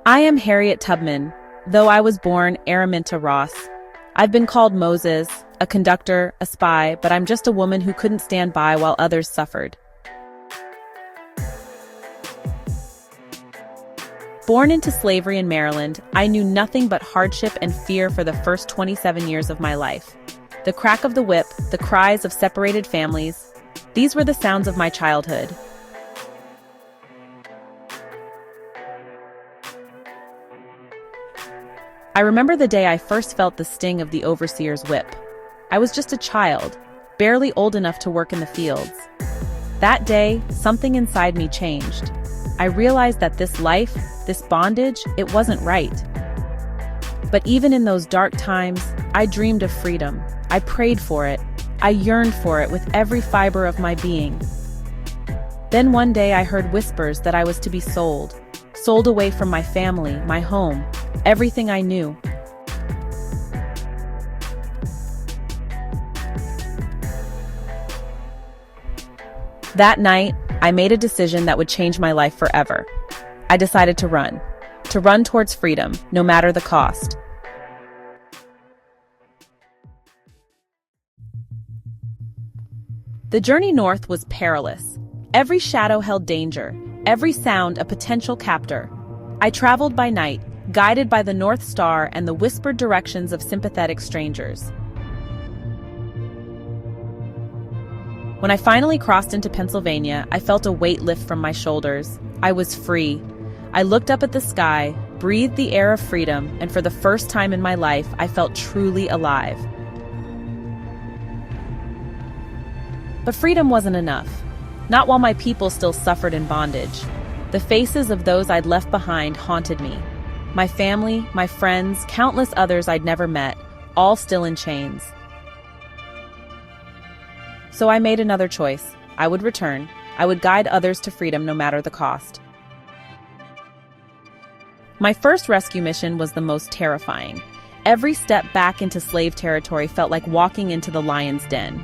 I am Harriet Tubman, though I was born Araminta Ross. I've been called Moses, a conductor, a spy, but I'm just a woman who couldn't stand by while others suffered. Born into slavery in Maryland, I knew nothing but hardship and fear for the first 27 years of my life. The crack of the whip, the cries of separated families, these were the sounds of my childhood. I remember the day I first felt the sting of the overseer's whip. I was just a child, barely old enough to work in the fields. That day, something inside me changed. I realized that this life, this bondage, it wasn't right. But even in those dark times, I dreamed of freedom. I prayed for it. I yearned for it with every fiber of my being. Then one day I heard whispers that I was to be sold away from my family, my home, everything I knew. That night, I made a decision that would change my life forever. I decided to run towards freedom, no matter the cost. The journey north was perilous. Every shadow held danger, every sound a potential captor. I traveled by night, guided by the North Star and the whispered directions of sympathetic strangers. When I finally crossed into Pennsylvania, I felt a weight lift from my shoulders. I was free. I looked up at the sky, breathed the air of freedom, and for the first time in my life, I felt truly alive. But freedom wasn't enough. Not while my people still suffered in bondage. The faces of those I'd left behind haunted me. My family, my friends, countless others I'd never met, all still in chains. So I made another choice. I would return. I would guide others to freedom no matter the cost. My first rescue mission was the most terrifying. Every step back into slave territory felt like walking into the lion's den.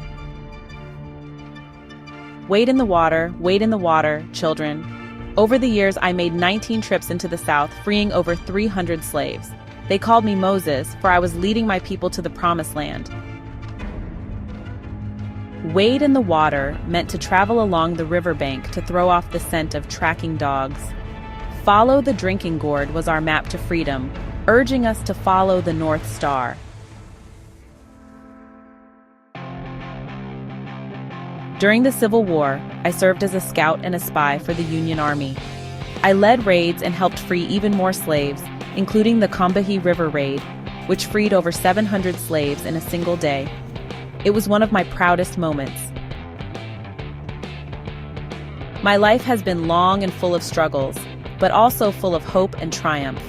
Wade in the water, children. Over the years, I made 19 trips into the South, freeing over 300 slaves. They called me Moses, for I was leading my people to the promised land. Wade in the water meant to travel along the riverbank to throw off the scent of tracking dogs. Follow the drinking gourd was our map to freedom, urging us to follow the North Star. During the Civil War, I served as a scout and a spy for the Union Army. I led raids and helped free even more slaves, including the Combahee River Raid, which freed over 700 slaves in a single day. It was one of my proudest moments. My life has been long and full of struggles, but also full of hope and triumph.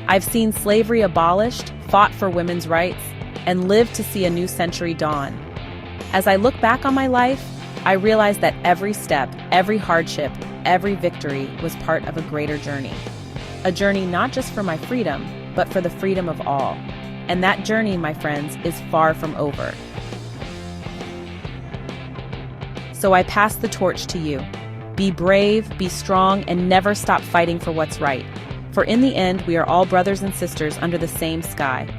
I've seen slavery abolished, fought for women's rights, and lived to see a new century dawn. As I look back on my life, I realize that every step, every hardship, every victory was part of a greater journey. A journey not just for my freedom, but for the freedom of all. And that journey, my friends, is far from over. So I pass the torch to you. Be brave, be strong, and never stop fighting for what's right. For in the end, we are all brothers and sisters under the same sky.